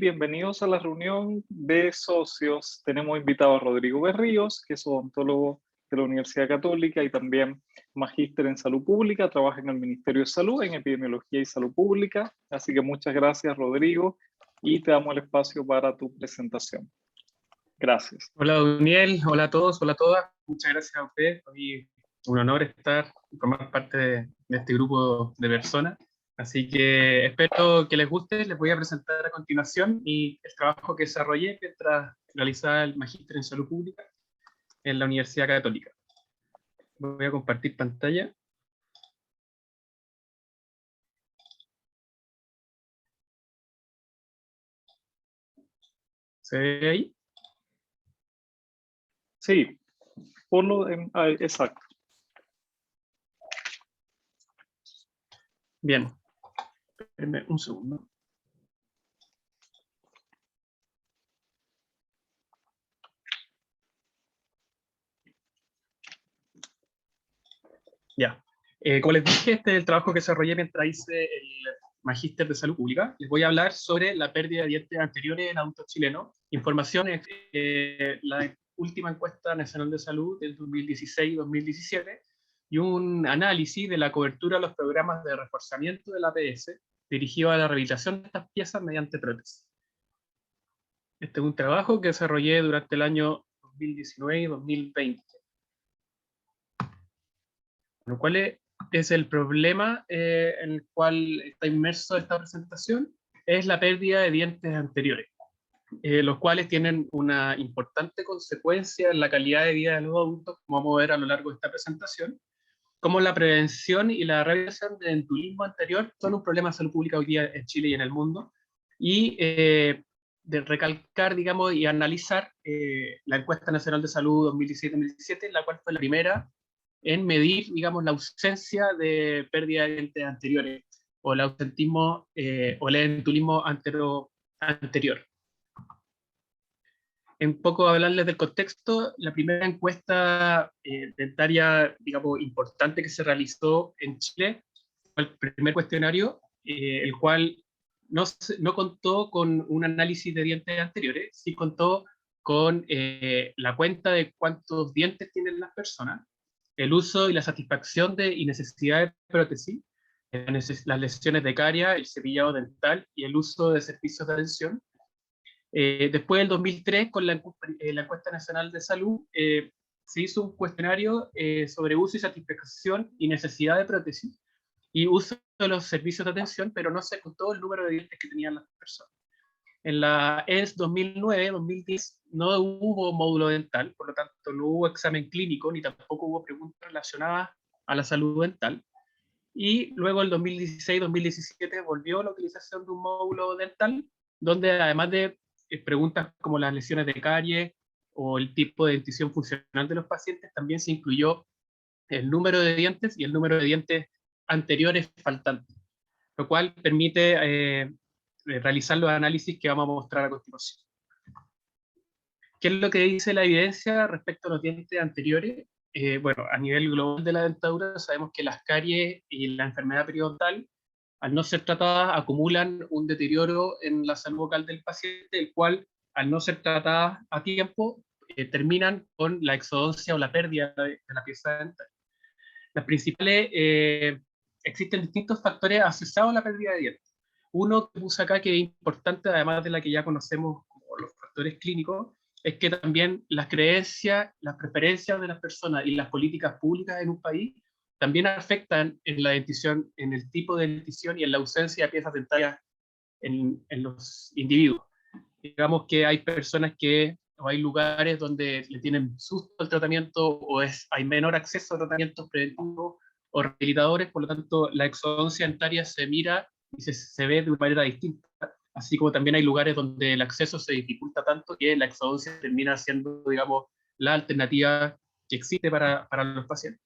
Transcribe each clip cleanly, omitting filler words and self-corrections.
Bienvenidos a la reunión de socios. Tenemos invitado a Rodrigo Berríos, que es odontólogo de la Universidad Católica y también magíster en salud pública, trabaja en el Ministerio de Salud, en epidemiología y salud pública. Así que muchas gracias, Rodrigo, y te damos el espacio para tu presentación. Gracias. Hola, Daniel. Hola a todos, hola a todas. Muchas gracias a ustedes. Hoy un honor estar y formar parte de este grupo de personas. Así que espero que les guste. Les voy a presentar a continuación el trabajo que desarrollé mientras realizaba el magíster en salud pública en la Universidad Católica. Voy a compartir pantalla. ¿Se ve ahí? Sí, ponlo exacto. Bien. Espérenme un segundo. Ya. Como les dije, este es el trabajo que desarrollé mientras hice el magíster de salud pública. Les voy a hablar sobre la pérdida de dientes anteriores en adultos chilenos. Información es la última encuesta nacional de salud del 2016-2017 y un análisis de la cobertura de los programas de reforzamiento de la APS dirigido a la rehabilitación de estas piezas mediante prótesis. Este es un trabajo que desarrollé durante el año 2019 y 2020. Bueno, ¿cuál es el problema en el cual está inmerso esta presentación? Es la pérdida de dientes anteriores, los cuales tienen una importante consecuencia en la calidad de vida de los adultos, como vamos a ver a lo largo de esta presentación, como la prevención y la rehabilitación de dentulismo anterior son un problema de salud pública hoy día en Chile y en el mundo, y de recalcar, digamos, y analizar la encuesta nacional de salud 2017-2017, la cual fue la primera en medir, digamos, la ausencia de pérdida de dientes anteriores o el ausentismo o el dentulismo anterior. En poco hablarles del contexto, la primera encuesta dentaria, digamos, importante que se realizó en Chile fue el primer cuestionario, el cual no contó con un análisis de dientes anteriores, sí contó con la cuenta de cuántos dientes tienen las personas, el uso y la satisfacción y necesidad de prótesis, las lesiones de caria, el cepillado dental y el uso de servicios de atención. Después del 2003, con la encuesta nacional de salud, se hizo un cuestionario sobre uso y satisfacción y necesidad de prótesis y uso de los servicios de atención, pero no se contó el número de dientes que tenían las personas. En la ENS 2009-2010 no hubo módulo dental, por lo tanto no hubo examen clínico ni tampoco hubo preguntas relacionadas a la salud dental. Y luego el 2016-2017 volvió la utilización de un módulo dental, donde además de preguntas como las lesiones de carie o el tipo de dentición funcional de los pacientes, también se incluyó el número de dientes y el número de dientes anteriores faltantes, lo cual permite realizar los análisis que vamos a mostrar a continuación. ¿Qué es lo que dice la evidencia respecto a los dientes anteriores? Bueno, a nivel global de la dentadura sabemos que las caries y la enfermedad periodontal, al no ser tratadas, acumulan un deterioro en la salud bucal del paciente, el cual, al no ser tratadas a tiempo, terminan con la exodoncia o la pérdida de la pieza dental. Las principales, existen distintos factores asociados a la pérdida de dientes. Uno que puse acá que es importante, además de la que ya conocemos como los factores clínicos, es que también las creencias, las preferencias de las personas y las políticas públicas en un país también afectan en la dentición, en el tipo de dentición y en la ausencia de piezas dentarias en los individuos. Digamos que hay personas o hay lugares donde le tienen susto al tratamiento o hay menor acceso a tratamientos preventivos o rehabilitadores, por lo tanto la exodoncia dentaria se mira y se ve de una manera distinta, así como también hay lugares donde el acceso se dificulta tanto que la exodoncia termina siendo, digamos, la alternativa que existe para los pacientes.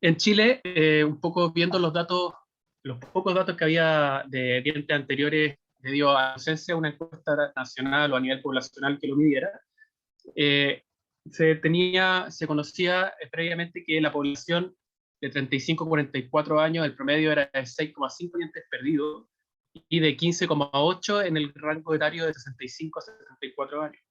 En Chile, un poco viendo los pocos datos que había de dientes anteriores debido a la ausencia de una encuesta nacional o a nivel poblacional que lo midiera, se conocía previamente que la población de 35 a 44 años, el promedio era de 6,5 dientes perdidos, y de 15,8 en el rango etario de 65 a 74 años.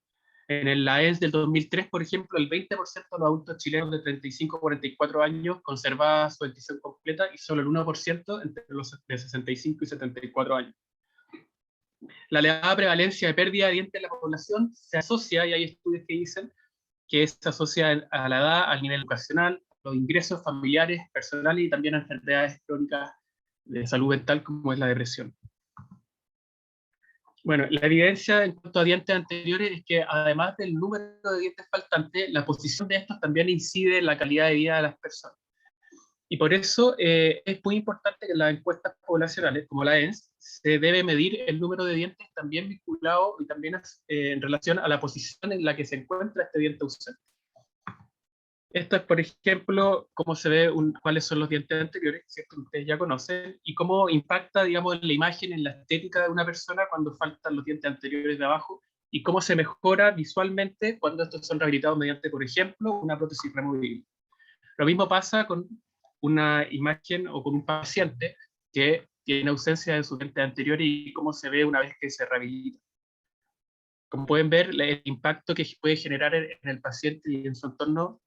En la ENS del 2003, por ejemplo, el 20% de los adultos chilenos de 35 a 44 años conservaba su dentición completa y solo el 1% entre los de 65 y 74 años. La elevada prevalencia de pérdida de dientes en la población se asocia, y hay estudios que dicen que se asocia a la edad, al nivel educacional, los ingresos familiares, personales y también a enfermedades crónicas de salud mental como es la depresión. Bueno, la evidencia en cuanto a dientes anteriores es que además del número de dientes faltantes, la posición de estos también incide en la calidad de vida de las personas. Y por eso es muy importante que en las encuestas poblacionales, como la ENS, se debe medir el número de dientes también vinculado y también en relación a la posición en la que se encuentra este diente ausente. Esto es, por ejemplo, cómo se ve, cuáles son los dientes anteriores, ¿cierto? Ustedes ya conocen, y cómo impacta, digamos, la imagen, en la estética de una persona cuando faltan los dientes anteriores de abajo, y cómo se mejora visualmente cuando estos son rehabilitados mediante, por ejemplo, una prótesis removible. Lo mismo pasa con una imagen o con un paciente que tiene ausencia de sus dientes anteriores y cómo se ve una vez que se rehabilita. Como pueden ver, el impacto que puede generar en el paciente y en su entorno,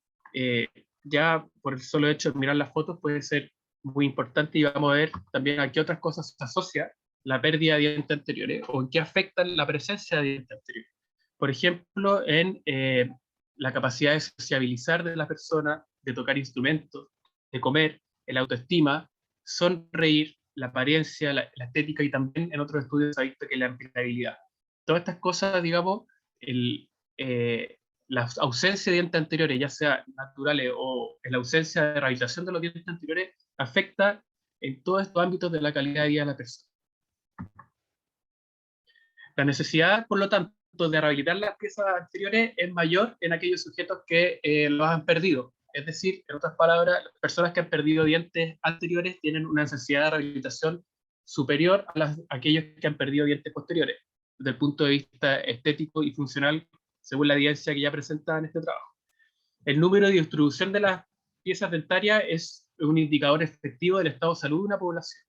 ya por el solo hecho de mirar las fotos puede ser muy importante, y vamos a ver también a qué otras cosas se asocia la pérdida de dientes anteriores o en qué afectan la presencia de dientes anteriores. Por ejemplo, en la capacidad de sociabilizar de la persona, de tocar instrumentos, de comer, el autoestima, sonreír, la apariencia, la estética, y también en otros estudios se ha visto que la empleabilidad. Todas estas cosas, digamos, la ausencia de dientes anteriores, ya sea naturales o en la ausencia de rehabilitación de los dientes anteriores, afecta en todos estos ámbitos de la calidad de vida de la persona. La necesidad, por lo tanto, de rehabilitar las piezas anteriores es mayor en aquellos sujetos que los han perdido. Es decir, en otras palabras, las personas que han perdido dientes anteriores tienen una necesidad de rehabilitación superior a aquellos que han perdido dientes posteriores, desde el punto de vista estético y funcional, según la evidencia que ya presenta en este trabajo. El número de distribución de las piezas dentarias es un indicador efectivo del estado de salud de una población.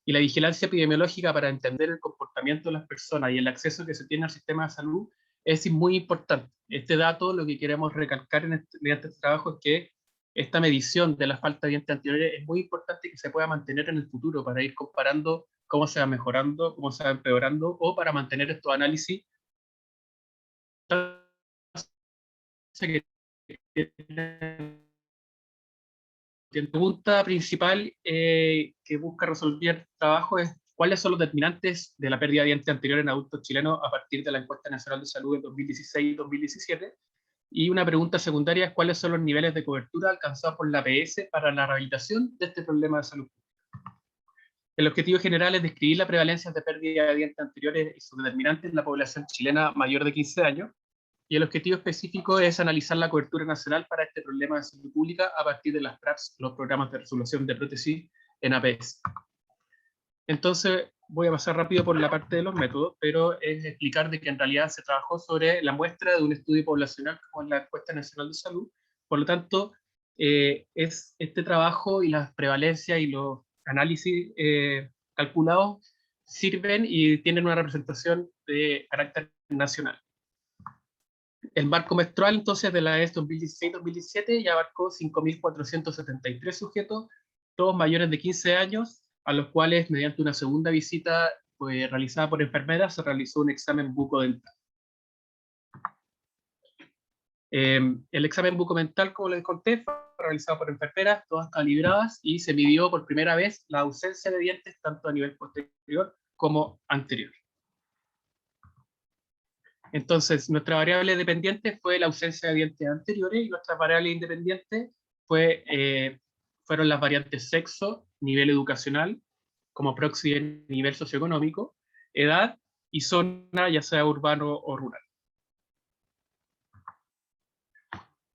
Y la vigilancia epidemiológica para entender el comportamiento de las personas y el acceso que se tiene al sistema de salud es muy importante. Este dato, lo que queremos recalcar mediante este trabajo, es que esta medición de la falta de dientes anteriores es muy importante, que se pueda mantener en el futuro para ir comparando cómo se va mejorando, cómo se va empeorando, o para mantener estos análisis que la pregunta principal que busca resolver el trabajo es: ¿cuáles son los determinantes de la pérdida de dientes anterior en adultos chilenos a partir de la Encuesta Nacional de Salud de 2016 y 2017? Y una pregunta secundaria es: ¿cuáles son los niveles de cobertura alcanzados por la APS para la rehabilitación de este problema de salud? El objetivo general es describir la prevalencia de pérdida de dientes anteriores y sus determinantes en la población chilena mayor de 15 años, y el objetivo específico es analizar la cobertura nacional para este problema de salud pública a partir de las PRAPS, los programas de resolución de prótesis en APS. Entonces, voy a pasar rápido por la parte de los métodos, pero es explicar de que en realidad se trabajó sobre la muestra de un estudio poblacional como en la Encuesta Nacional de Salud. Por lo tanto, es este trabajo y las prevalencias y los análisis calculados sirven y tienen una representación de carácter nacional. El marco menstrual, entonces, de la ES 2016-2017 ya abarcó 5.473 sujetos, todos mayores de 15 años, a los cuales, mediante una segunda visita realizada por enfermeras, se realizó un examen bucodental. El examen bucodental, como les conté, fue realizado por enfermeras, todas calibradas, y se midió por primera vez la ausencia de dientes, tanto a nivel posterior como anterior. Entonces, nuestra variable dependiente fue la ausencia de dientes anteriores, y nuestras variables independientes fueron las variantes sexo, nivel educacional, como proxy en nivel socioeconómico, edad y zona, ya sea urbano o rural.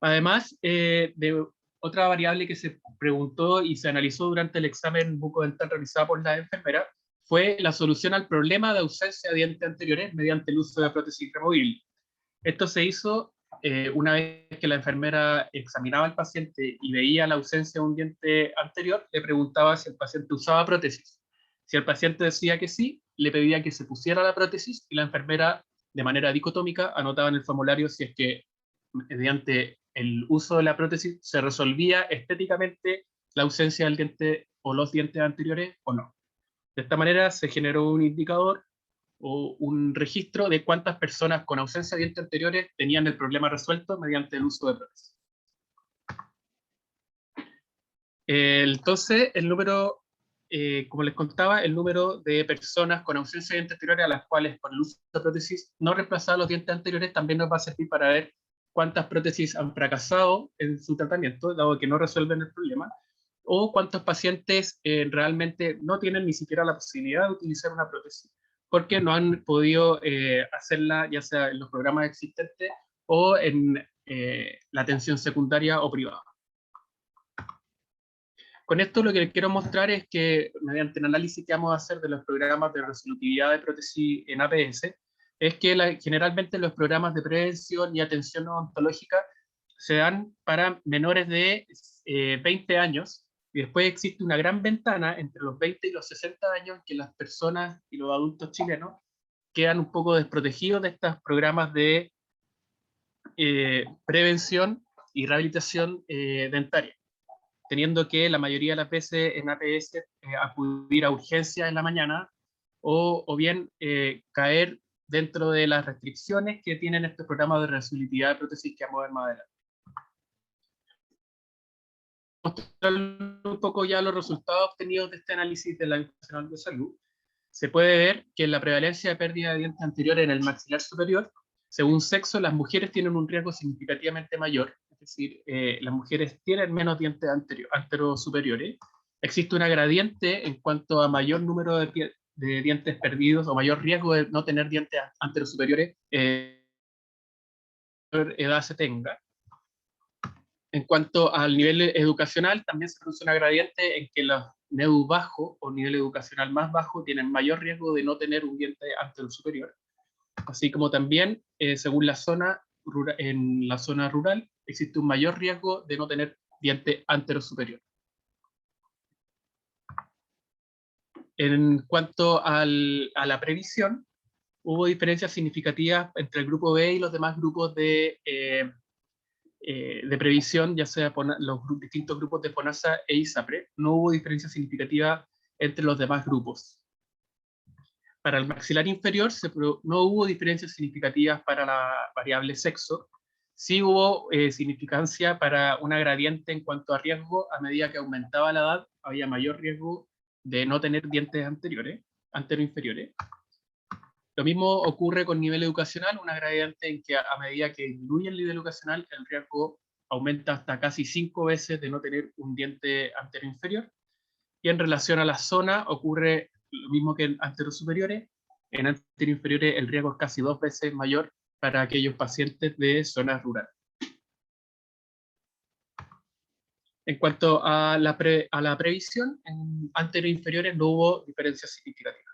Además, de otra variable que se preguntó y se analizó durante el examen bucodental realizado por la enfermera fue la solución al problema de ausencia de dientes anteriores mediante el uso de prótesis removible. Esto se hizo una vez que la enfermera examinaba al paciente y veía la ausencia de un diente anterior, le preguntaba si el paciente usaba prótesis. Si el paciente decía que sí, le pedía que se pusiera la prótesis y la enfermera, de manera dicotómica, anotaba en el formulario si es que mediante el uso de la prótesis se resolvía estéticamente la ausencia del diente o los dientes anteriores o no. De esta manera se generó un indicador o un registro de cuántas personas con ausencia de dientes anteriores tenían el problema resuelto mediante el uso de prótesis. Entonces, el número, como les contaba, el número de personas con ausencia de dientes anteriores a las cuales por el uso de prótesis no reemplazaban los dientes anteriores también nos va a servir para ver cuántas prótesis han fracasado en su tratamiento, dado que no resuelven el problema, o cuántos pacientes realmente no tienen ni siquiera la posibilidad de utilizar una prótesis, porque no han podido hacerla ya sea en los programas existentes o en la atención secundaria o privada. Con esto lo que les quiero mostrar es que mediante el análisis que vamos a hacer de los programas de resolutividad de prótesis en APS, es que generalmente los programas de prevención y atención odontológica se dan para menores de 20 años, y después existe una gran ventana entre los 20 y los 60 años en que las personas y los adultos chilenos quedan un poco desprotegidos de estos programas de prevención y rehabilitación dentaria, teniendo que la mayoría de las veces en APS acudir a urgencias en la mañana o bien caer dentro de las restricciones que tienen estos programas de resolutividad de prótesis que vamos a ver más adelante. Mostrar un poco ya los resultados obtenidos de este análisis de la Encuesta Nacional de Salud. Se puede ver que la prevalencia de pérdida de dientes anteriores en el maxilar superior, según sexo, las mujeres tienen un riesgo significativamente mayor, es decir, las mujeres tienen menos dientes anterosuperiores. Existe una gradiente en cuanto a mayor número de dientes perdidos o mayor riesgo de no tener dientes anterosuperiores mayor edad se tenga. En cuanto al nivel educacional, también se produce una gradiente en que los NEU bajos o nivel educacional más bajo tienen mayor riesgo de no tener un diente anterosuperior. Así como también, según la zona, en la zona rural, existe un mayor riesgo de no tener diente anterosuperior. En cuanto a la previsión, hubo diferencias significativas entre el grupo B y los demás grupos de previsión, ya sea por los distintos grupos de FONASA e ISAPRE. No hubo diferencia significativa entre los demás grupos. Para el maxilar inferior no hubo diferencias significativas para la variable sexo. Sí hubo significancia para una gradiente en cuanto a riesgo. A medida que aumentaba la edad, había mayor riesgo de no tener dientes anteroinferiores. Lo mismo ocurre con nivel educacional, una gradiente en que a medida que disminuye el nivel educacional, el riesgo aumenta hasta casi 5 veces de no tener un diente anteroinferior. Y en relación a la zona, ocurre lo mismo que en anterosuperiores. En anteroinferiores el riesgo es casi 2 veces mayor para aquellos pacientes de zonas rurales. En cuanto a la previsión, en anteroinferiores no hubo diferencias significativas.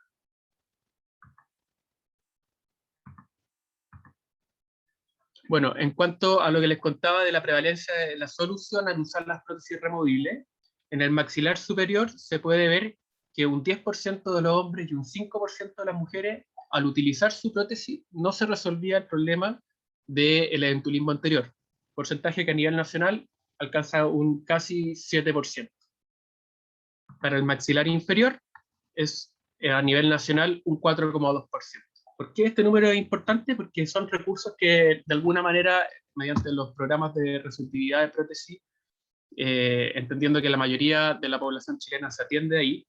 Bueno, en cuanto a lo que les contaba de la prevalencia de la solución al usar las prótesis removibles, en el maxilar superior se puede ver que un 10% de los hombres y un 5% de las mujeres, al utilizar su prótesis, no se resolvía el problema del edentulismo anterior, porcentaje que a nivel nacional alcanza un casi 7%. Para el maxilar inferior es a nivel nacional un 4,2%. ¿Por qué este número es importante? Porque son recursos que de alguna manera, mediante los programas de resolutividad de prótesis, entendiendo que la mayoría de la población chilena se atiende ahí,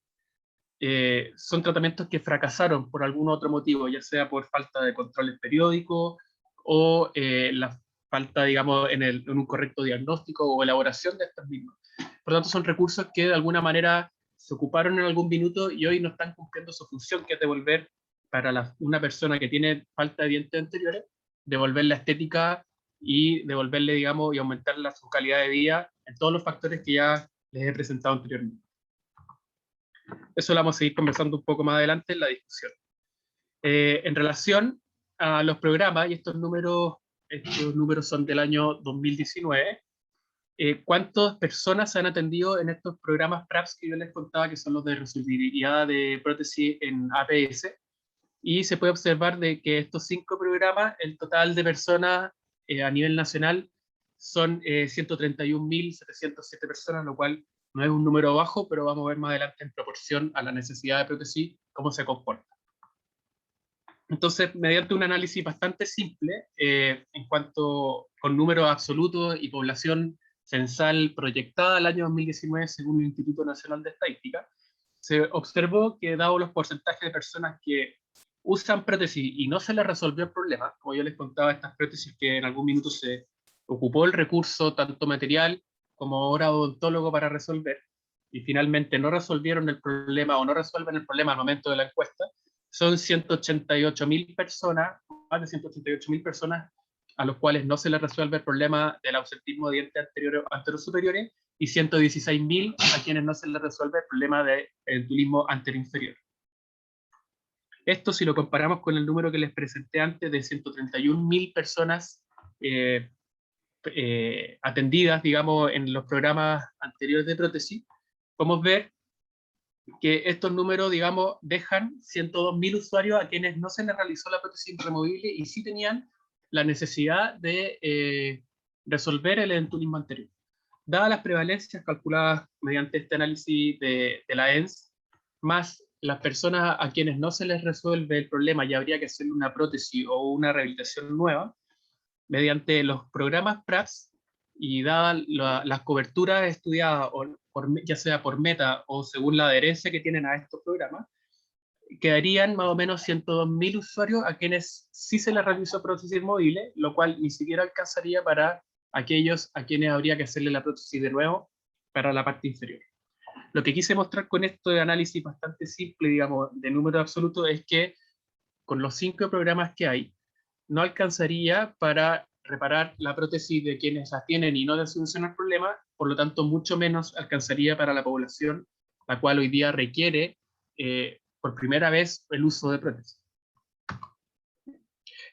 son tratamientos que fracasaron por algún otro motivo, ya sea por falta de controles periódicos o la falta, digamos, en un correcto diagnóstico o elaboración de estos mismos. Por lo tanto, son recursos que de alguna manera se ocuparon en algún minuto y hoy no están cumpliendo su función, que es devolver para una persona que tiene falta de dientes anteriores, devolver la estética y devolverle, digamos, y aumentar su calidad de vida en todos los factores que ya les he presentado anteriormente. Eso lo vamos a seguir conversando un poco más adelante en la discusión. En relación a los programas, y estos números son del año 2019, cuántas personas se han atendido en estos programas PRAPS que yo les contaba, que son los de resolvibilidad de prótesis en APS, y se puede observar de que estos 5 programas, el total de personas a nivel nacional son 131.707 personas, lo cual no es un número bajo, pero vamos a ver más adelante en proporción a la necesidad de prótesis cómo se comporta. Entonces, mediante un análisis bastante simple, en cuanto con números absolutos y población censal proyectada al año 2019 según el Instituto Nacional de Estadística, se observó que dado los porcentajes de personas que usan prótesis y no se les resolvió el problema, como yo les contaba, estas prótesis que en algún minuto se ocupó el recurso, tanto material como hora odontólogo para resolver, y finalmente no resolvieron el problema o no resuelven el problema al momento de la encuesta, son 188.000 personas, más de 188.000 personas a los cuales no se les resuelve el problema del ausentismo de dientes anteriores o anterosuperiores, y 116.000 a quienes no se les resuelve el problema del entulismo anteroinferior. Esto, si lo comparamos con el número que les presenté antes de 131.000 personas atendidas, digamos, en los programas anteriores de prótesis, podemos ver que estos números, digamos, dejan 102.000 usuarios a quienes no se les realizó la prótesis removible y sí tenían la necesidad de resolver el entulismo anterior. Dadas las prevalencias calculadas mediante este análisis de la ENS, más las personas a quienes no se les resuelve el problema y habría que hacerle una prótesis o una rehabilitación nueva, mediante los programas PRAPS y dadas las coberturas estudiadas, ya sea por meta o según la adherencia que tienen a estos programas, quedarían más o menos 102.000 usuarios a quienes sí se les realizó prótesis móviles, lo cual ni siquiera alcanzaría para aquellos a quienes habría que hacerle la prótesis de nuevo para la parte inferior. Lo que quise mostrar con esto de análisis bastante simple, digamos, de número absoluto, es que con los 5 programas que hay, no alcanzaría para reparar la prótesis de quienes la tienen y no les soluciona el problema, por lo tanto, mucho menos alcanzaría para la población, la cual hoy día requiere por primera vez el uso de prótesis.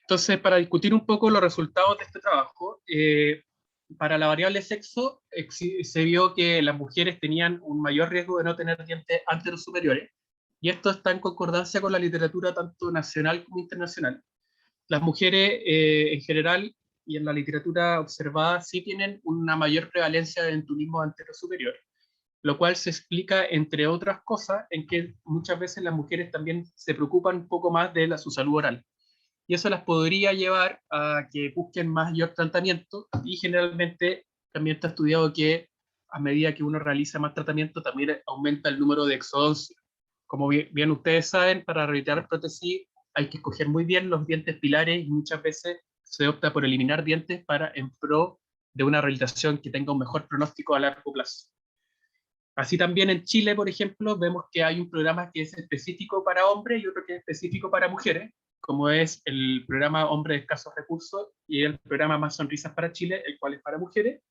Entonces, para discutir un poco los resultados de este trabajo, para la variable sexo se vio que las mujeres tenían un mayor riesgo de no tener dientes anterosuperiores, y esto está en concordancia con la literatura tanto nacional como internacional. Las mujeres en general y en la literatura observada sí tienen una mayor prevalencia de entulismo anterosuperior, lo cual se explica, entre otras cosas, en que muchas veces las mujeres también se preocupan un poco más de su salud oral. Y eso las podría llevar a que busquen mayor tratamiento, y generalmente también está estudiado que a medida que uno realiza más tratamiento también aumenta el número de exodoncias. Como bien ustedes saben, para rehabilitar prótesis hay que escoger muy bien los dientes pilares y muchas veces se opta por eliminar dientes en pro de una rehabilitación que tenga un mejor pronóstico a largo plazo. Así también en Chile, por ejemplo, vemos que hay un programa que es específico para hombres y otro que es específico para mujeres, como es el programa Hombres de Escasos Recursos y el programa Más Sonrisas para Chile, el cual es para mujeres.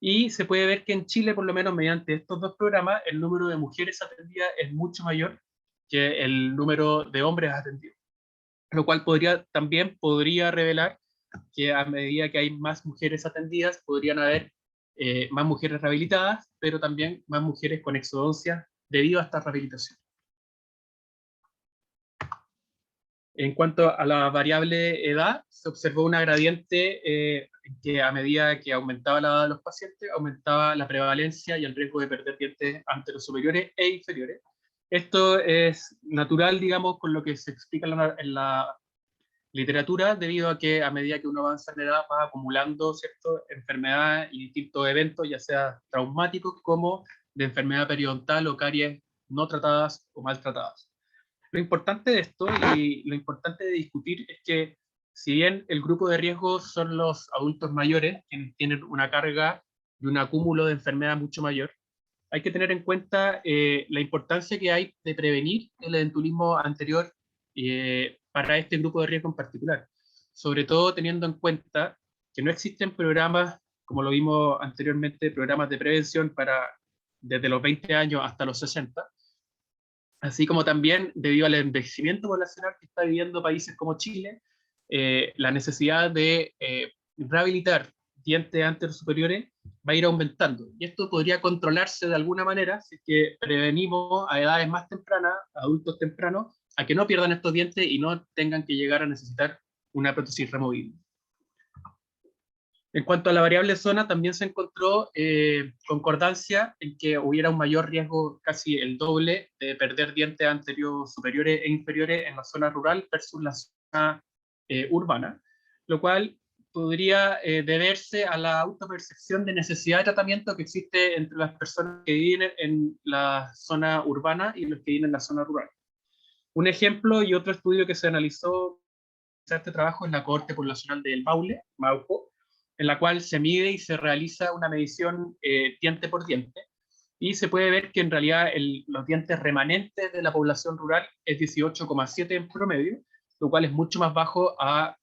Y se puede ver que en Chile, por lo menos mediante estos 2 programas, el número de mujeres atendidas es mucho mayor que el número de hombres atendidos, lo cual también podría revelar que a medida que hay más mujeres atendidas, podrían haber más mujeres rehabilitadas, pero también más mujeres con exodoncia debido a esta rehabilitación. En cuanto a la variable edad, se observó una gradiente que a medida que aumentaba la edad de los pacientes, aumentaba la prevalencia y el riesgo de perder dientes anterosuperiores e inferiores. Esto es natural, digamos, con lo que se explica en la literatura, debido a que a medida que uno avanza en edad va acumulando enfermedades y distintos eventos, ya sea traumáticos como de enfermedad periodontal o caries no tratadas o maltratadas. Lo importante de esto y lo importante de discutir es que si bien el grupo de riesgo son los adultos mayores, quienes tienen una carga y un acúmulo de enfermedad mucho mayor, hay que tener en cuenta la importancia que hay de prevenir el entulismo anterior para este grupo de riesgo en particular. Sobre todo teniendo en cuenta que no existen programas, como lo vimos anteriormente, programas de prevención desde los 20 años hasta los 60, así como también debido al envejecimiento poblacional que está viviendo países como Chile, la necesidad de rehabilitar dientes anteriores superiores va a ir aumentando. Y esto podría controlarse de alguna manera si es que prevenimos a edades más tempranas, a adultos tempranos, a que no pierdan estos dientes y no tengan que llegar a necesitar una prótesis removible. En cuanto a la variable zona, también se encontró concordancia en que hubiera un mayor riesgo, casi el doble, de perder dientes anteriores superiores e inferiores en la zona rural versus la zona urbana, lo cual podría deberse a la autopercepción de necesidad de tratamiento que existe entre las personas que viven en la zona urbana y los que viven en la zona rural. Un ejemplo y otro estudio que se analizó este trabajo es la Cohorte Poblacional del Maule, Mauco, en la cual se mide y se realiza una medición diente por diente, y se puede ver que en realidad los dientes remanentes de la población rural es 18,7 en promedio, lo cual es mucho más bajo al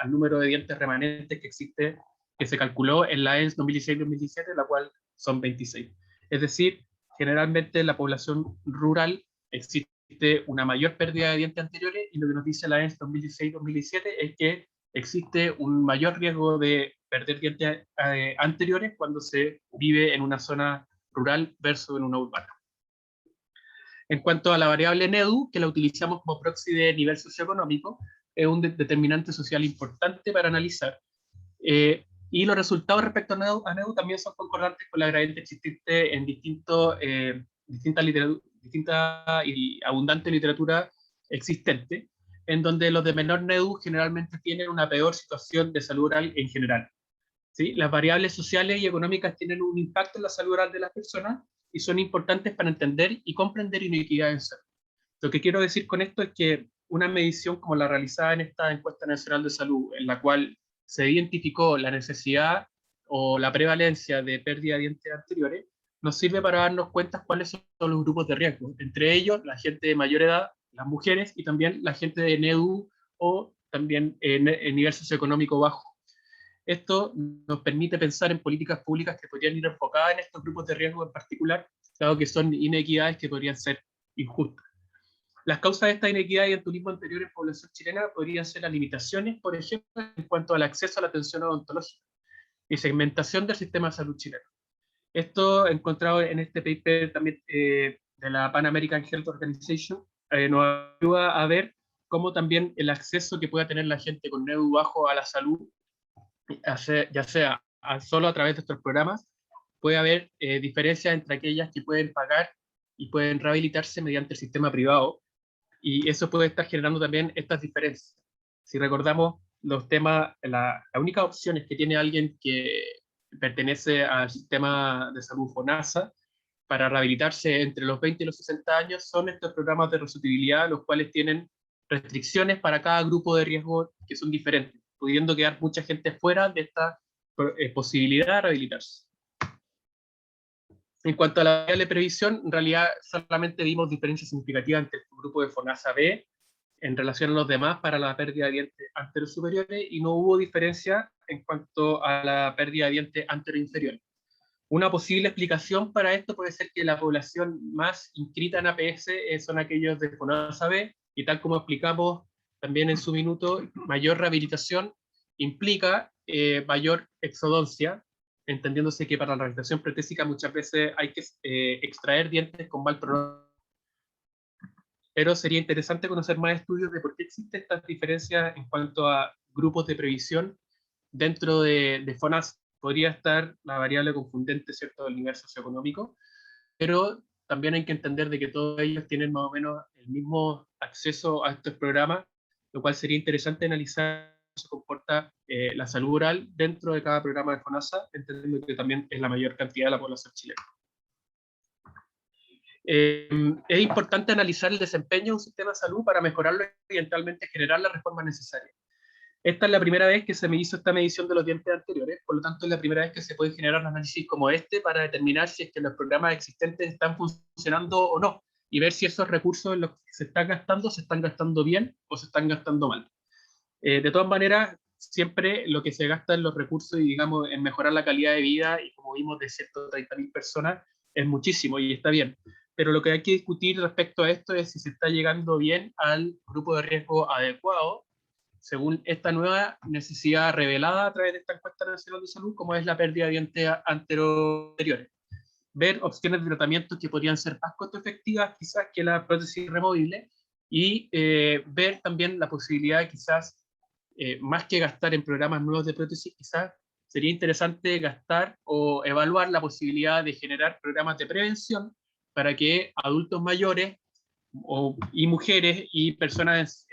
número de dientes remanentes que existe, que se calculó en la ENS 2016-2017, la cual son 26. Es decir, generalmente en la población rural existe una mayor pérdida de dientes anteriores, y lo que nos dice la ENS 2016-2017 es que existe un mayor riesgo de perder dientes anteriores cuando se vive en una zona rural versus en una urbana. En cuanto a la variable NEDU, que la utilizamos como proxy de nivel socioeconómico, es un determinante social importante para analizar. Y los resultados respecto a NEDU también son concordantes con la gradiente existente en distinta y abundante literatura existente, en donde los de menor NEDU generalmente tienen una peor situación de salud oral en general. ¿Sí? Las variables sociales y económicas tienen un impacto en la salud oral de las personas y son importantes para entender y comprender inequidades en salud. Lo que quiero decir con esto es que una medición como la realizada en esta encuesta nacional de salud, en la cual se identificó la necesidad o la prevalencia de pérdida de dientes anteriores, nos sirve para darnos cuenta cuáles son los grupos de riesgo, entre ellos la gente de mayor edad, las mujeres y también la gente de NEDU o también en nivel socioeconómico bajo. Esto nos permite pensar en políticas públicas que podrían ir enfocadas en estos grupos de riesgo en particular, dado que son inequidades que podrían ser injustas. Las causas de esta inequidad y el turismo anterior en población chilena podrían ser las limitaciones, por ejemplo, en cuanto al acceso a la atención odontológica y segmentación del sistema de salud chileno. Esto encontrado en este paper también de la Pan American Health Organization nos ayuda a ver cómo también el acceso que pueda tener la gente con NEDU bajo a la salud, ya sea solo a través de estos programas, puede haber diferencias entre aquellas que pueden pagar y pueden rehabilitarse mediante el sistema privado, y eso puede estar generando también estas diferencias. Si recordamos los temas, la única opción es que tiene alguien que pertenece al sistema de salud FONASA para rehabilitarse entre los 20 y los 60 años, son estos programas de resucitabilidad, los cuales tienen restricciones para cada grupo de riesgo que son diferentes, pudiendo quedar mucha gente fuera de esta posibilidad de rehabilitarse. En cuanto a la variable de previsión, en realidad solamente vimos diferencias significativas entre el grupo de FONASA B en relación a los demás para la pérdida de dientes anteriores superiores, y no hubo diferencia en cuanto a la pérdida de dientes anteriores inferiores. Una posible explicación para esto puede ser que la población más inscrita en APS son aquellos de FONASA B, y tal como explicamos también en su minuto, mayor rehabilitación implica mayor exodoncia, entendiéndose que para la rehabilitación protésica muchas veces hay que extraer dientes con mal pronóstico. Pero sería interesante conocer más estudios de por qué existen estas diferencias en cuanto a grupos de previsión dentro de FONASA. Podría estar la variable confundente, ¿cierto?, del nivel socioeconómico, pero también hay que entender de que todos ellos tienen más o menos el mismo acceso a estos programas, lo cual sería interesante analizar cómo se comporta la salud oral dentro de cada programa de FONASA, entendiendo que también es la mayor cantidad de la población chilena. Es importante analizar el desempeño de un sistema de salud para mejorarlo y eventualmente generar las reformas necesarias. Esta es la primera vez que se me hizo esta medición de los dientes anteriores, por lo tanto es la primera vez que se puede generar un análisis como este para determinar si es que los programas existentes están funcionando o no, y ver si esos recursos en los que se están gastando bien o se están gastando mal. De todas maneras, siempre lo que se gasta en los recursos y digamos en mejorar la calidad de vida, y como vimos de 130.000 personas, es muchísimo y está bien. Pero lo que hay que discutir respecto a esto es si se está llegando bien al grupo de riesgo adecuado, según esta nueva necesidad revelada a través de esta encuesta nacional de salud, como es la pérdida de dientes anteriores. Ver opciones de tratamiento que podrían ser más costo efectivas quizás que la prótesis removible, y ver también la posibilidad quizás, más que gastar en programas nuevos de prótesis, quizás sería interesante gastar o evaluar la posibilidad de generar programas de prevención para que adultos mayores y mujeres y personas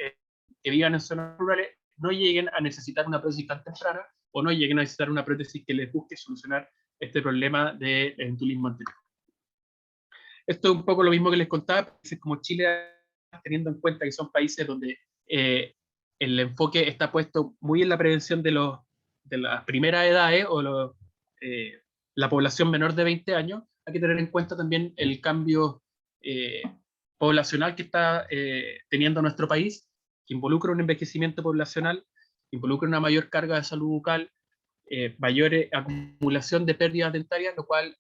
que vivan en zonas rurales no lleguen a necesitar una prótesis tan temprana, o no lleguen a necesitar una prótesis que les busque solucionar este problema del eventualismo anterior. Esto es un poco lo mismo que les contaba, países como Chile, teniendo en cuenta que son países donde el enfoque está puesto muy en la prevención de las primeras edades, o la población menor de 20 años, hay que tener en cuenta también el cambio poblacional que está teniendo nuestro país, que involucra un envejecimiento poblacional, involucra una mayor carga de salud bucal, mayor acumulación de pérdidas dentarias, lo cual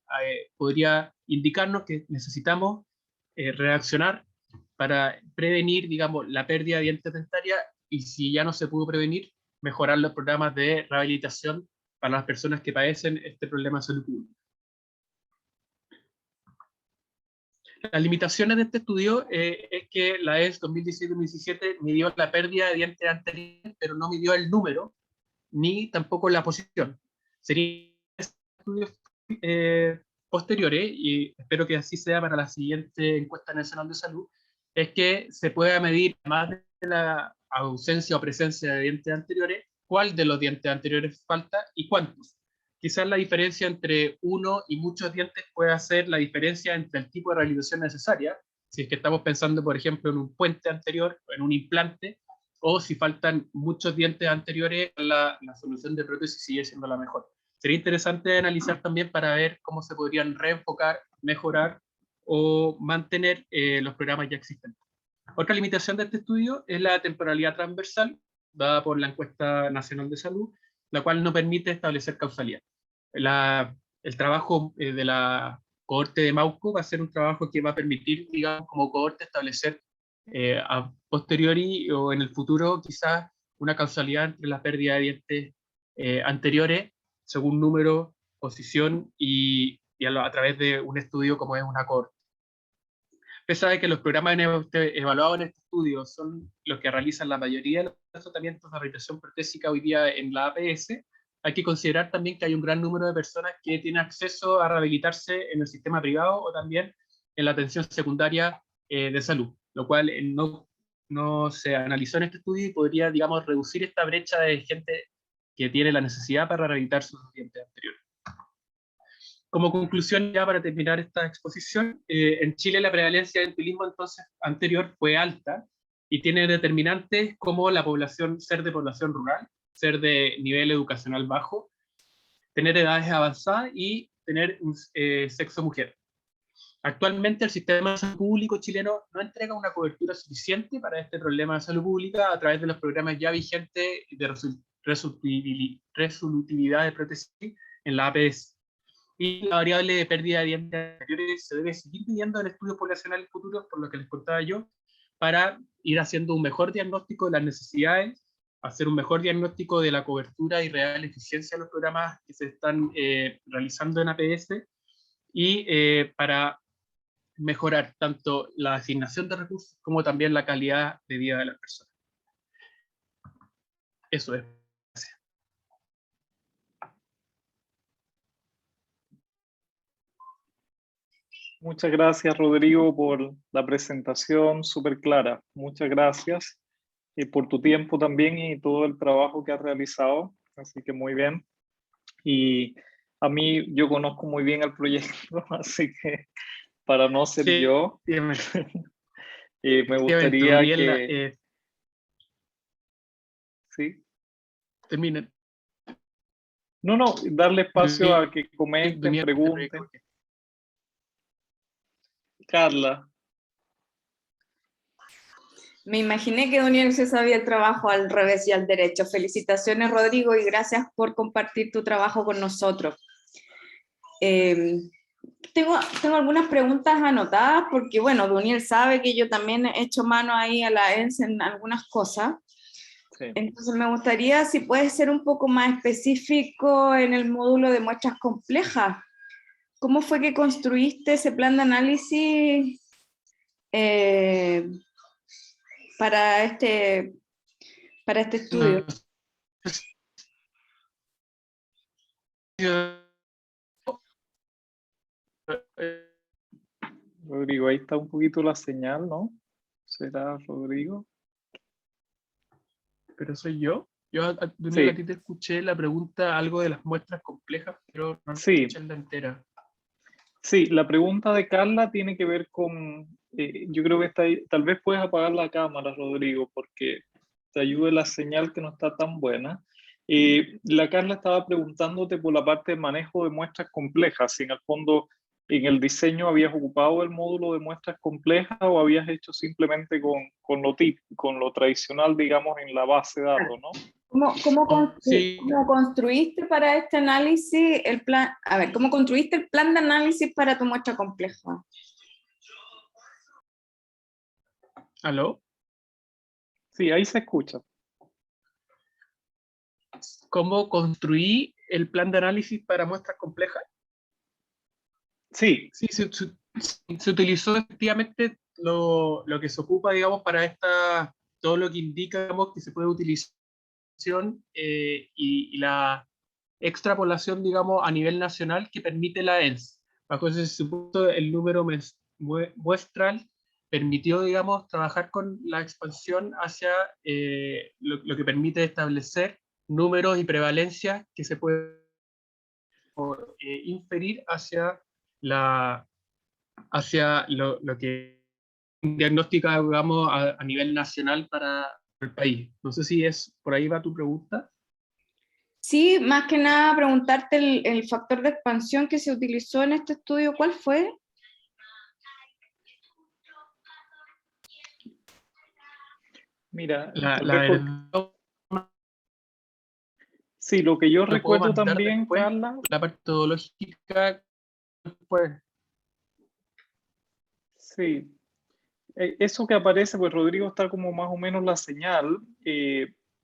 podría indicarnos que necesitamos reaccionar para prevenir, digamos, la pérdida de dientes dentarias, y si ya no se pudo prevenir, mejorar los programas de rehabilitación para las personas que padecen este problema de salud pública. Las limitaciones de este estudio es que la ES 2017 midió la pérdida de dientes anteriores, pero no midió el número, ni tampoco la posición. Serían estudios posteriores, y espero que así sea para la siguiente encuesta nacional de salud, es que se pueda medir, más de la ausencia o presencia de dientes anteriores, cuál de los dientes anteriores falta y cuántos. Quizás la diferencia entre uno y muchos dientes puede ser la diferencia entre el tipo de rehabilitación necesaria, si es que estamos pensando, por ejemplo, en un puente anterior, en un implante, o si faltan muchos dientes anteriores, la solución de prótesis sigue siendo la mejor. Sería interesante analizar también para ver cómo se podrían reenfocar, mejorar o mantener los programas ya existentes. Otra limitación de este estudio es la temporalidad transversal, dada por la encuesta nacional de salud, la cual no permite establecer causalidad. El trabajo de la cohorte de Mauco va a ser un trabajo que va a permitir, digamos, como cohorte establecer a posteriori o en el futuro quizás una causalidad entre la pérdida de dientes anteriores, según número, posición y a través de un estudio como es una cohorte. Usted sabe que los programas evaluados en este estudio son los que realizan la mayoría de los tratamientos de rehabilitación protésica hoy día en la APS. Hay que considerar también que hay un gran número de personas que tienen acceso a rehabilitarse en el sistema privado o también en la atención secundaria de salud, lo cual no se analizó en este estudio y podría, digamos, reducir esta brecha de gente que tiene la necesidad para rehabilitar sus dientes anteriores. Como conclusión, ya para terminar esta exposición, en Chile la prevalencia del eventualismo entonces anterior fue alta y tiene determinantes como la población, ser de población rural, ser de nivel educacional bajo, tener edades avanzadas y tener un sexo mujer. Actualmente el sistema de salud público chileno no entrega una cobertura suficiente para este problema de salud pública a través de los programas ya vigentes de resolutividad de prótesis en la APS. Y la variable de pérdida de dientes anteriores se debe seguir midiendo en estudios poblacionales futuros, por lo que les contaba yo, para ir haciendo un mejor diagnóstico de las necesidades, hacer un mejor diagnóstico de la cobertura y real eficiencia de los programas que se están realizando en APS, y para mejorar tanto la asignación de recursos como también la calidad de vida de las personas. Eso es. Muchas gracias, Rodrigo, por la presentación súper clara. Muchas gracias por tu tiempo también y todo el trabajo que has realizado. Así que muy bien. Y a mí, yo conozco muy bien el proyecto, así que para no ser Sí, yo, me gustaría que... ¿Sí? Terminen. No, darle espacio a que comenten, pregunten. Carla. Me imaginé que Daniel se sabía el trabajo al revés y al derecho. Felicitaciones, Rodrigo, y gracias por compartir tu trabajo con nosotros. Tengo algunas preguntas anotadas porque, bueno, Daniel sabe que yo también he hecho mano ahí a la ENS en algunas cosas. Sí. Entonces me gustaría si puedes ser un poco más específico en el módulo de muestras complejas. ¿Cómo fue que construiste ese plan de análisis para este estudio? Rodrigo, ahí está un poquito la señal, ¿no? ¿Será Rodrigo? Pero soy yo. Daniel, Sí. a ti te escuché la pregunta, algo de las muestras complejas, pero no Sí. escuché la entera. Sí, la pregunta de Carla tiene que ver con, yo creo que está ahí, tal vez puedes apagar la cámara, Rodrigo, porque te ayude la señal que no está tan buena. La Carla estaba preguntándote por la parte de manejo de muestras complejas, si en el fondo en el diseño habías ocupado el módulo de muestras complejas o habías hecho simplemente con lo tradicional, digamos, en la base de datos, ¿no? Sí. ¿Cómo construiste para este análisis el plan? A ver, ¿cómo construiste el plan de análisis para tu muestra compleja? ¿Aló? Sí, ahí se escucha. ¿Cómo construí el plan de análisis para muestras complejas? Sí. Sí, se utilizó efectivamente lo que se ocupa, digamos, para todo lo que indica, digamos, que se puede utilizar y la extrapolación, digamos, a nivel nacional que permite la ENS. Bajo ese supuesto, el número muestral permitió, digamos, trabajar con la expansión hacia lo que permite establecer números y prevalencias que se pueden inferir hacia lo que diagnostica, digamos, a nivel nacional para el país. No sé si por ahí va tu pregunta. Sí, más que nada preguntarte el factor de expansión que se utilizó en este estudio, ¿cuál fue? Mira, La tal vez verdad, sí, lo que yo lo puedo recuerdo mandar también, después, Carla, la parte metodológica, pues. sí, eso que aparece, pues Rodrigo está como más o menos la señal.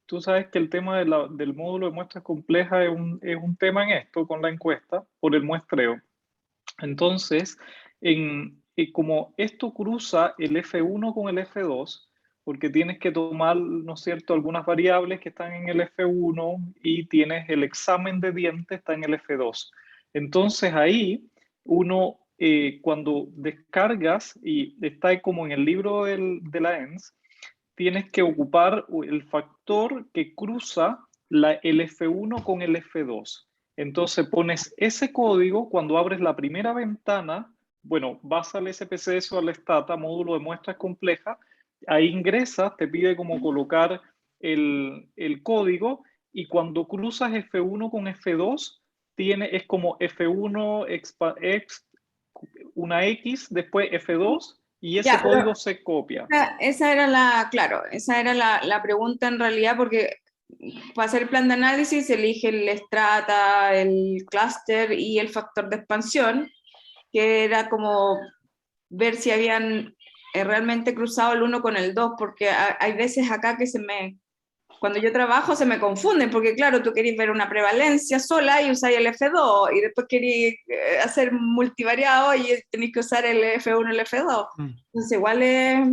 Tú sabes que el tema del módulo de muestras complejas es un tema en esto, con la encuesta, por el muestreo. Entonces, como esto cruza el F1 con el F2, porque tienes que tomar, ¿no es cierto?, algunas variables que están en el F1 y tienes el examen de dientes está en el F2. Entonces ahí uno, cuando descargas y está como en el libro de la ENS, tienes que ocupar el factor que cruza el F1 con el F2. Entonces pones ese código cuando abres la primera ventana, bueno, vas al SPSS o al Stata, módulo de muestras complejas, ahí ingresas, te pide como colocar el código y cuando cruzas F1 con F2, es como F1 una X, después F2 y ese Ya, código se copia. esa era esa era la pregunta en realidad, porque para hacer el plan de análisis se elige el strata, el clúster y el factor de expansión, que era como ver si habían realmente cruzado el 1 con el 2, porque hay veces acá que cuando yo trabajo se me confunden, porque claro, tú querés ver una prevalencia sola y usáis el F2, y después querés hacer multivariado y tenéis que usar el F1 y el F2. Entonces igual es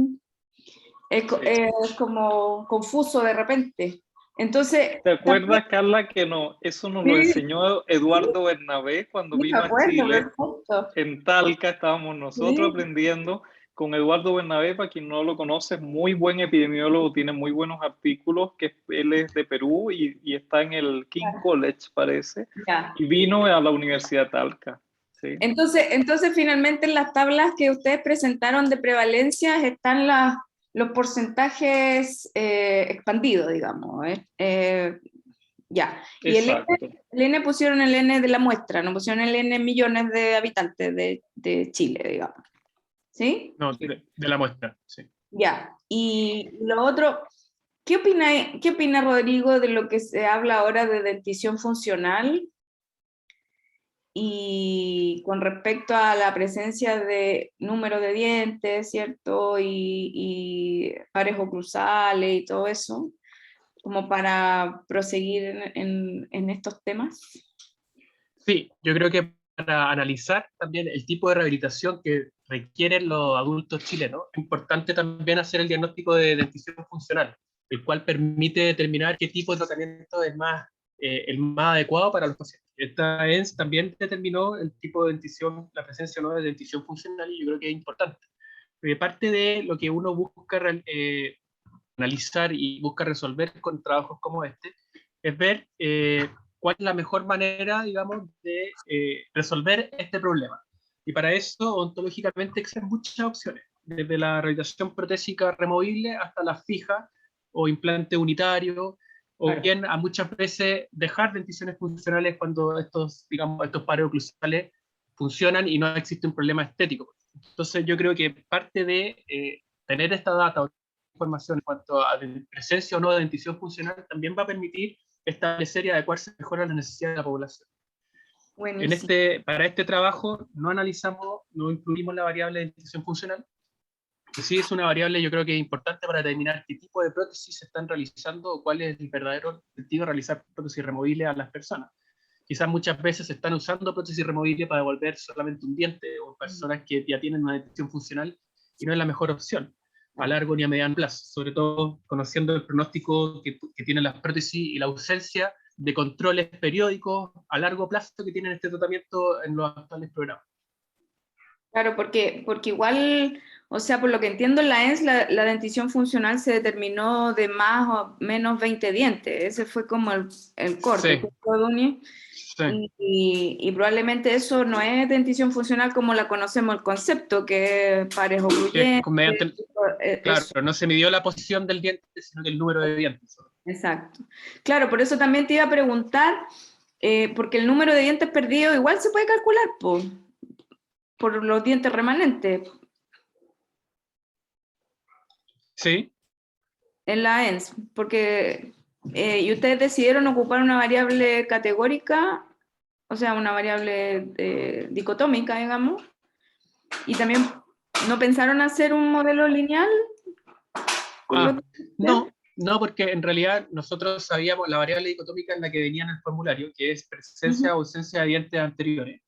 como confuso de repente. Entonces, ¿Te también, acuerdas, Carla, que no, eso nos lo sí, enseñó Eduardo Bernabé cuando sí, me vino a acuerdo, Chile? perfecto. En Talca estábamos nosotros Sí, aprendiendo con Eduardo Bernabé, para quien no lo conoce, es muy buen epidemiólogo, tiene muy buenos artículos, que él es de Perú y está en el King College, parece, ya. y vino a la Universidad de Talca. ¿Sí? Entonces, finalmente en las tablas que ustedes presentaron de prevalencias están los porcentajes expandidos, digamos. Ya. Y Exacto. el N pusieron el N de la muestra, no pusieron el N millones de habitantes de Chile, digamos. ¿Sí? No, de la muestra, sí. Ya. Y lo otro, qué opina Rodrigo de lo que se habla ahora de dentición funcional? Y con respecto a la presencia de número de dientes, ¿cierto? Y pares oclusales y todo eso, como para proseguir en estos temas? Sí, yo creo que para analizar también el tipo de rehabilitación que requieren los adultos chilenos, es importante también hacer el diagnóstico de dentición funcional, el cual permite determinar qué tipo de tratamiento es el más adecuado para los pacientes. Esta ENS también determinó el tipo de dentición, la presencia o no de dentición funcional, y yo creo que es importante. Porque parte de lo que uno busca analizar y busca resolver con trabajos como este, es ver cuál es la mejor manera, digamos, de resolver este problema. Y para eso, ontológicamente, existen muchas opciones, desde la rehabilitación protésica removible hasta la fija o implante unitario, o Claro. bien a muchas veces dejar denticiones funcionales cuando digamos, estos pares oclusales funcionan y no existe un problema estético. Entonces yo creo que parte de tener esta data, información en cuanto a presencia o no de dentición funcional, también va a permitir establecer y adecuarse mejor a las necesidades de la población. Buenísimo. Para este trabajo no incluimos la variable de dentición funcional, que sí es una variable yo creo que es importante para determinar qué tipo de prótesis se están realizando o cuál es el verdadero objetivo de realizar prótesis removibles a las personas. Quizás muchas veces se están usando prótesis removibles para devolver solamente un diente, o personas que ya tienen una dentición funcional y no es la mejor opción a largo ni a mediano plazo, sobre todo conociendo el pronóstico que tienen las prótesis y la ausencia de controles periódicos a largo plazo que tienen este tratamiento en los actuales programas. Claro, porque igual, o sea, por lo que entiendo en la ENS, la dentición funcional se determinó de más o menos 20 dientes. Ese fue como el corte, Sí, ¿cierto, Duni? sí. Y probablemente eso no es dentición funcional como la conocemos el concepto, que es pares Que ocluyentes, mediante, claro, eso, no se midió la posición del diente, sino que el número de dientes. exacto. Claro, por eso también te iba a preguntar, porque el número de dientes perdidos igual se puede calcular por los dientes remanentes Sí. en la ENS, porque y ustedes decidieron ocupar una variable categórica, o sea, una variable dicotómica, digamos, y también no pensaron hacer un modelo lineal con los dientes. No, porque en realidad nosotros sabíamos la variable dicotómica en la que venía en el formulario, que es Ujú. presencia o ausencia de dientes anteriores.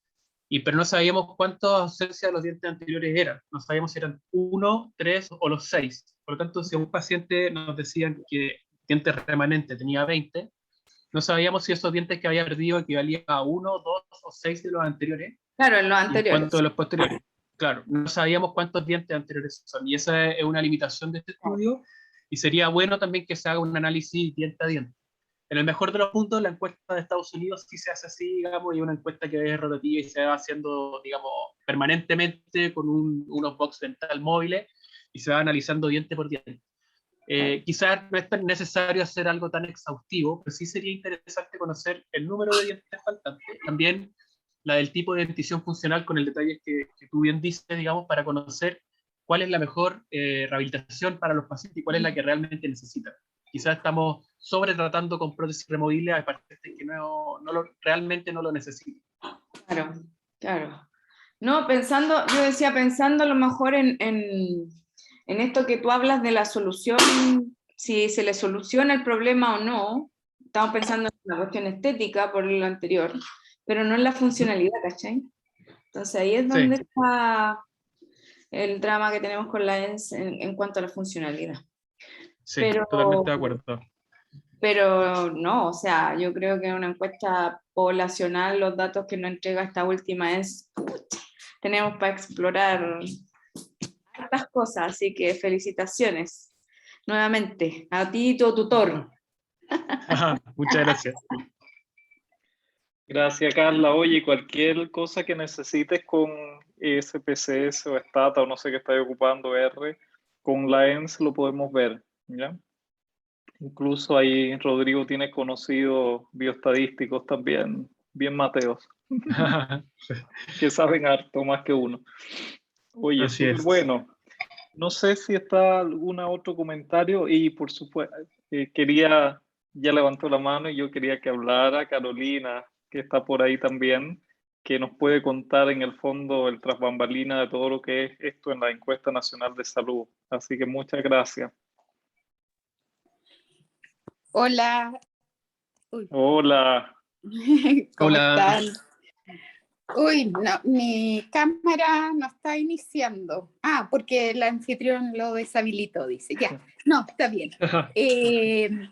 Pero no sabíamos cuántas ausencias de los dientes anteriores eran. No sabíamos si eran uno, tres o los seis. Por lo tanto, si a un paciente nos decían que dientes remanente tenía 20, no sabíamos si esos dientes que había perdido equivalían a uno, dos o seis de los anteriores Claro, en los y cuántos anteriores. de los posteriores. Claro, no sabíamos cuántos dientes anteriores son. Y esa es una limitación de este estudio. Y sería bueno también que se haga un análisis diente a diente. En el mejor de los puntos, la encuesta de Estados Unidos sí se hace así, digamos, y una encuesta que es rotativa y se va haciendo, digamos, permanentemente con unos box dental móviles y se va analizando diente por diente. Quizás no es tan necesario hacer algo tan exhaustivo, pero sí sería interesante conocer el número de dientes faltantes, también la del tipo de dentición funcional con el detalle que tú bien dices, digamos, para conocer cuál es la mejor rehabilitación para los pacientes y cuál es la que realmente necesitan. Quizás estamos sobretratando con prótesis removibles a pacientes que realmente no lo necesitan. Claro, claro. No, pensando, yo decía, pensando a lo mejor en esto que tú hablas de la solución, si se le soluciona el problema o no, estamos pensando en una cuestión estética por lo anterior, pero no en la funcionalidad, ¿cachai? Entonces ahí es donde Sí, está el drama que tenemos con la ENS en cuanto a la funcionalidad. sí, Pero, totalmente de acuerdo. pero no, o sea, yo creo que en una encuesta poblacional los datos que nos entrega esta última es, tenemos para explorar hartas cosas, así que felicitaciones nuevamente a ti y tu tutor. Muchas gracias. Gracias, Carla. Oye, cualquier cosa que necesites con SPSS o Stata o no sé qué estáis ocupando R, con la ENS lo podemos ver, ¿ya? Incluso ahí Rodrigo tiene conocidos bioestadísticos también, bien mateos, que saben harto más que uno. Oye, Así súper es. bueno. No sé si está algún otro comentario y por supuesto, ya levantó la mano y yo quería que hablara Carolina, que está por ahí también, que nos puede contar en el fondo el tras bambalina de todo lo que es esto en la encuesta nacional de salud. Así que muchas gracias. Hola. Uy. Hola. ¿Cómo Hola. están? Uy, no, mi cámara no está iniciando. Ah, porque el anfitrión lo deshabilitó, dice. Ya, no, está bien.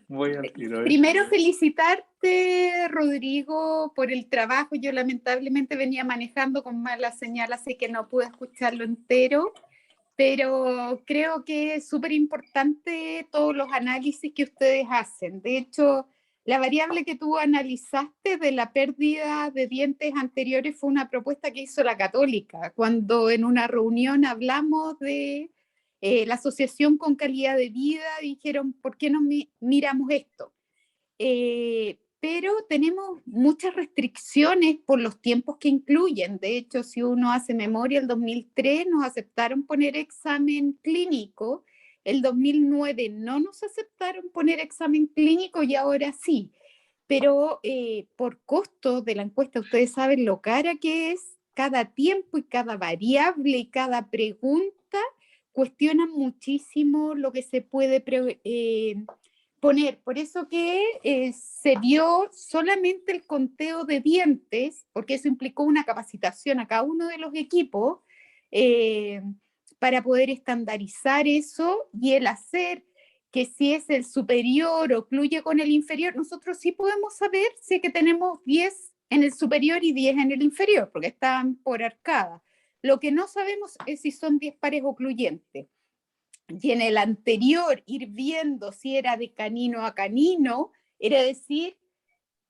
Voy al tiro, ¿eh? Primero felicitarte, Rodrigo, por el trabajo. Yo lamentablemente venía manejando con mala señal, así que no pude escucharlo entero, pero creo que es súper importante todos los análisis que ustedes hacen. De hecho, la variable que tú analizaste de la pérdida de dientes anteriores fue una propuesta que hizo la Católica, cuando en una reunión hablamos de la asociación con calidad de vida, dijeron, ¿por qué no miramos esto? Pero tenemos muchas restricciones por los tiempos que incluyen. De hecho, si uno hace memoria, el 2003 nos aceptaron poner examen clínico, el 2009 no nos aceptaron poner examen clínico y ahora sí. Pero por costo de la encuesta, ustedes saben lo cara que es, cada tiempo y cada variable y cada pregunta cuestionan muchísimo lo que se puede poner. Por eso que se vio solamente el conteo de dientes, porque eso implicó una capacitación a cada uno de los equipos para poder estandarizar eso y el hacer que si es el superior o incluye con el inferior, nosotros sí podemos saber si es que tenemos 10 en el superior y 10 en el inferior, porque están por arcada. Lo que no sabemos es si son 10 pares ocluyentes. Y en el anterior, ir viendo si era de canino a canino, era decir,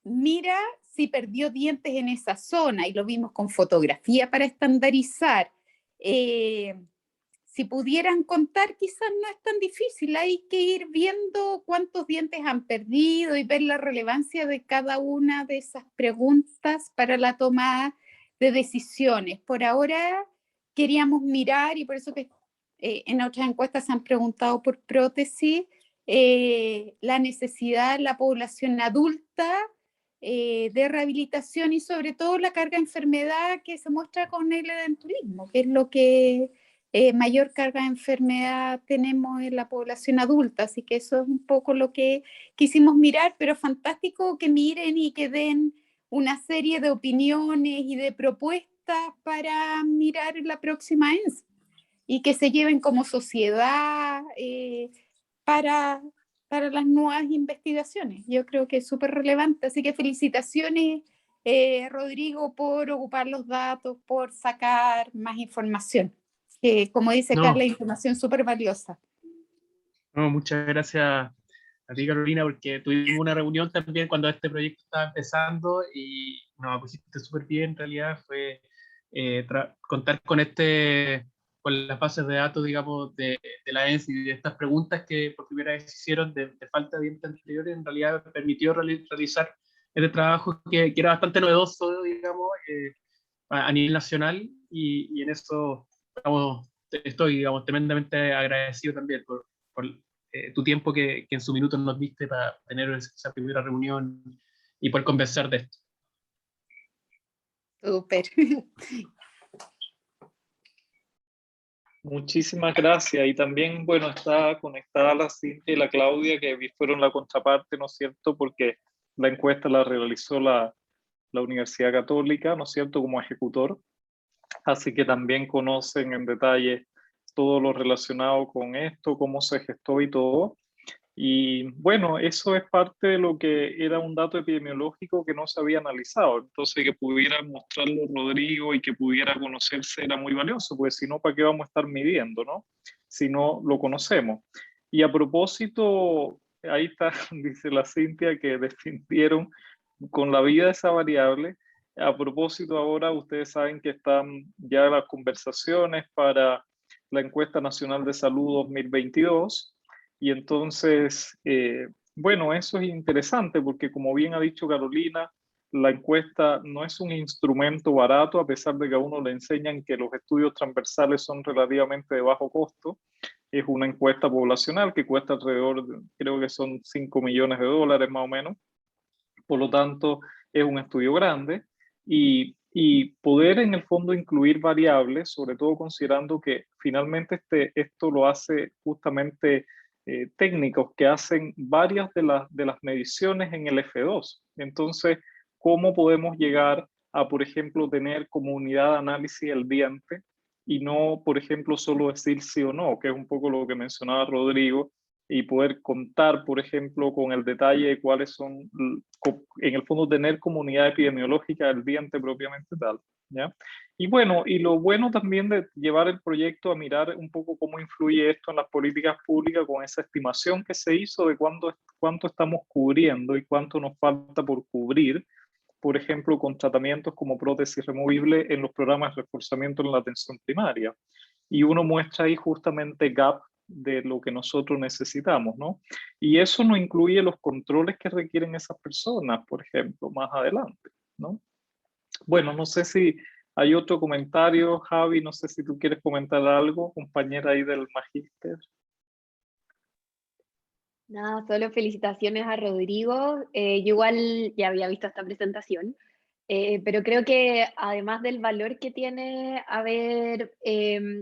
mira si perdió dientes en esa zona, y lo vimos con fotografía para estandarizar. Si pudieran contar, quizás no es tan difícil, hay que ir viendo cuántos dientes han perdido y ver la relevancia de cada una de esas preguntas para la toma de decisiones. Por ahora queríamos mirar, y por eso que en otras encuestas se han preguntado por prótesis, la necesidad de la población adulta de rehabilitación y sobre todo la carga de enfermedad que se muestra con el edenturismo, que es lo que mayor carga de enfermedad tenemos en la población adulta, así que eso es un poco lo que quisimos mirar, pero fantástico que miren y que den una serie de opiniones y de propuestas para mirar la próxima ENS y que se lleven como sociedad para, para las nuevas investigaciones. Yo creo que es súper relevante, así que felicitaciones, Rodrigo, por ocupar los datos, por sacar más información. Como dice Carla, No, información súper valiosa. no, muchas gracias a ti, Carolina, porque tuvimos una reunión también cuando este proyecto estaba empezando y nos pusiste súper bien. En realidad fue contar con las bases de datos, digamos, de la ENS y de estas preguntas que por primera vez se hicieron de falta de dientes anteriores, en realidad permitió realizar este trabajo que era bastante novedoso, digamos, a nivel nacional, y en eso estoy, digamos, tremendamente agradecido también por tu tiempo que en su minuto nos diste para tener esa primera reunión y poder conversar de esto. Súper. Muchísimas gracias. Y también, bueno, está conectada la Cintia y la Claudia, que fueron la contraparte, ¿no es cierto? Porque la encuesta la realizó la Universidad Católica, ¿no es cierto?, como ejecutor. Así que también conocen en detalle todo lo relacionado con esto, cómo se gestó y todo. Y bueno, eso es parte de lo que era un dato epidemiológico que no se había analizado. Entonces, que pudiera mostrarlo Rodrigo y que pudiera conocerse era muy valioso, porque si no, ¿para qué vamos a estar midiendo, no? Si no lo conocemos. Y a propósito, ahí está, dice la Cintia, que defendieron con la vida de esa variable. A propósito, ahora ustedes saben que están ya las conversaciones para la Encuesta Nacional de Salud 2022. Y entonces, bueno, eso es interesante porque como bien ha dicho Carolina, la encuesta no es un instrumento barato, a pesar de que a uno le enseñan que los estudios transversales son relativamente de bajo costo. Es una encuesta poblacional que cuesta alrededor, creo que son 5 millones de dólares más o menos. Por lo tanto, es un estudio grande y poder en el fondo incluir variables, sobre todo considerando que finalmente esto lo hace justamente técnicos que hacen varias de las mediciones en el F2. Entonces, ¿cómo podemos llegar a, por ejemplo, tener como unidad de análisis el diente y no, por ejemplo, solo decir sí o no, que es un poco lo que mencionaba Rodrigo, y poder contar, por ejemplo, con el detalle de cuáles son, en el fondo, tener como unidad epidemiológica del diente propiamente tal, ¿ya? Y bueno, y lo bueno también de llevar el proyecto a mirar un poco cómo influye esto en las políticas públicas con esa estimación que se hizo de cuánto estamos cubriendo y cuánto nos falta por cubrir, por ejemplo, con tratamientos como prótesis removible en los programas de reforzamiento en la atención primaria. Y uno muestra ahí justamente gap de lo que nosotros necesitamos, ¿no? Y eso no incluye los controles que requieren esas personas, por ejemplo, más adelante, ¿no? Bueno, no sé si hay otro comentario, Javi, no sé si tú quieres comentar algo, compañera ahí del magíster. Nada, solo felicitaciones a Rodrigo. Yo igual ya había visto esta presentación, pero creo que además del valor que tiene haber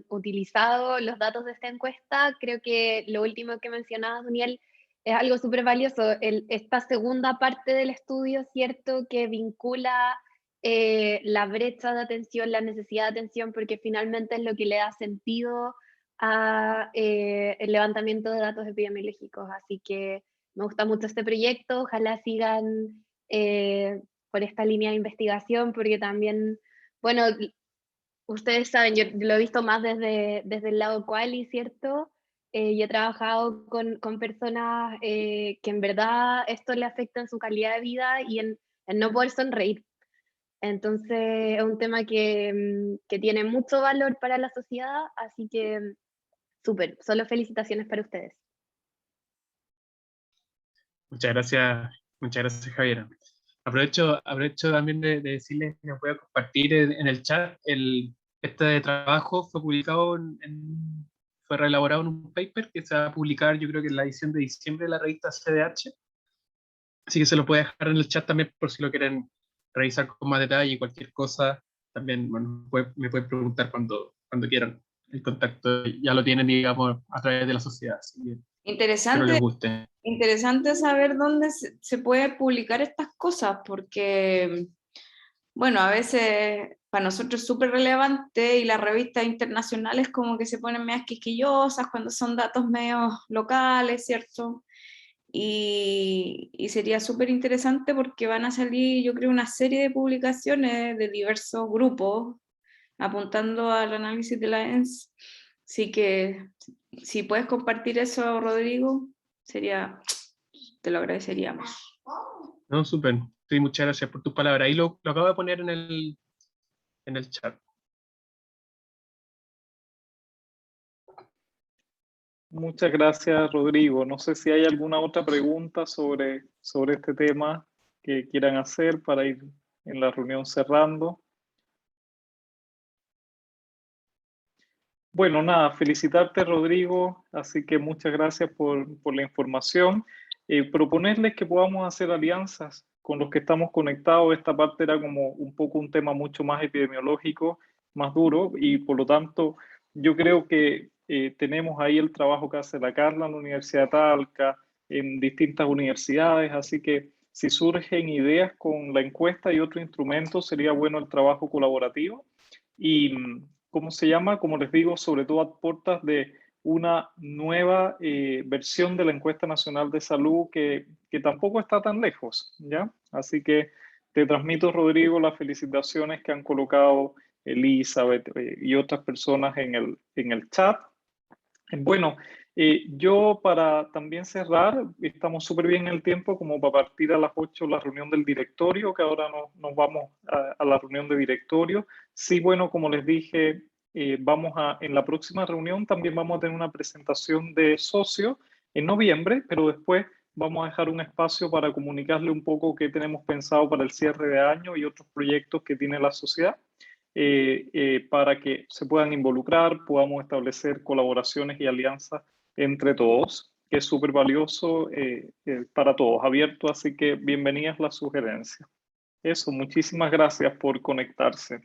utilizado los datos de esta encuesta, creo que lo último que mencionaba Daniel es algo súper valioso. Esta segunda parte del estudio, ¿cierto?, que vincula la brecha de atención, la necesidad de atención, porque finalmente es lo que le da sentido a el levantamiento de datos epidemiológicos. Así que me gusta mucho este proyecto, ojalá sigan por esta línea de investigación, porque también, bueno, ustedes saben, yo lo he visto más desde el lado quali, ¿cierto? Y he trabajado con personas que en verdad esto le afecta en su calidad de vida y en no poder sonreír. Entonces es un tema que tiene mucho valor para la sociedad, así que súper, solo felicitaciones para ustedes. Muchas gracias Javiera. Aprovecho también de decirles que me voy a compartir en el chat. Este trabajo fue publicado, fue reelaborado en un paper que se va a publicar, yo creo que en la edición de diciembre de la revista CDH. Así que se lo puedo dejar en el chat también por si lo quieren revisar con más detalle y cualquier cosa. También, bueno, me pueden preguntar cuando quieran. El contacto ya lo tienen, digamos, a través de la sociedad. Así que espero les guste. Interesante saber dónde se puede publicar estas cosas, porque, bueno, a veces para nosotros es súper relevante y las revistas internacionales como que se ponen medias quisquillosas cuando son datos medios locales, ¿cierto? Y sería súper interesante porque van a salir, yo creo, una serie de publicaciones de diversos grupos apuntando al análisis de la ENS. Así que si puedes compartir eso, Rodrigo, te lo agradeceríamos. No, súper. Sí, muchas gracias por tus palabras. Ahí lo acabo de poner en el chat. Muchas gracias, Rodrigo. No sé si hay alguna otra pregunta sobre este tema que quieran hacer para ir en la reunión cerrando. Bueno, nada, felicitarte, Rodrigo. Así que muchas gracias por la información. Proponerles que podamos hacer alianzas con los que estamos conectados. Esta parte era como un poco un tema mucho más epidemiológico, más duro, y por lo tanto yo creo que tenemos ahí el trabajo que hace la Carla en la Universidad de Talca, en distintas universidades, así que si surgen ideas con la encuesta y otro instrumento, sería bueno el trabajo colaborativo. Y, ¿cómo se llama? Como les digo, sobre todo a puertas de una nueva versión de la Encuesta Nacional de Salud que tampoco está tan lejos, ¿ya? Así que te transmito, Rodrigo, las felicitaciones que han colocado Elizabeth y otras personas en el chat. Bueno, yo para también cerrar, estamos súper bien en el tiempo como para partir a las 8 la reunión del directorio, que ahora nos vamos a la reunión de directorio. Sí, bueno, como les dije, en la próxima reunión también vamos a tener una presentación de socio en noviembre, pero después vamos a dejar un espacio para comunicarle un poco qué tenemos pensado para el cierre de año y otros proyectos que tiene la sociedad. Para que se puedan involucrar, podamos establecer colaboraciones y alianzas entre todos, que es súper valioso para todos, abierto, así que bienvenidas las sugerencias. Eso, muchísimas gracias por conectarse.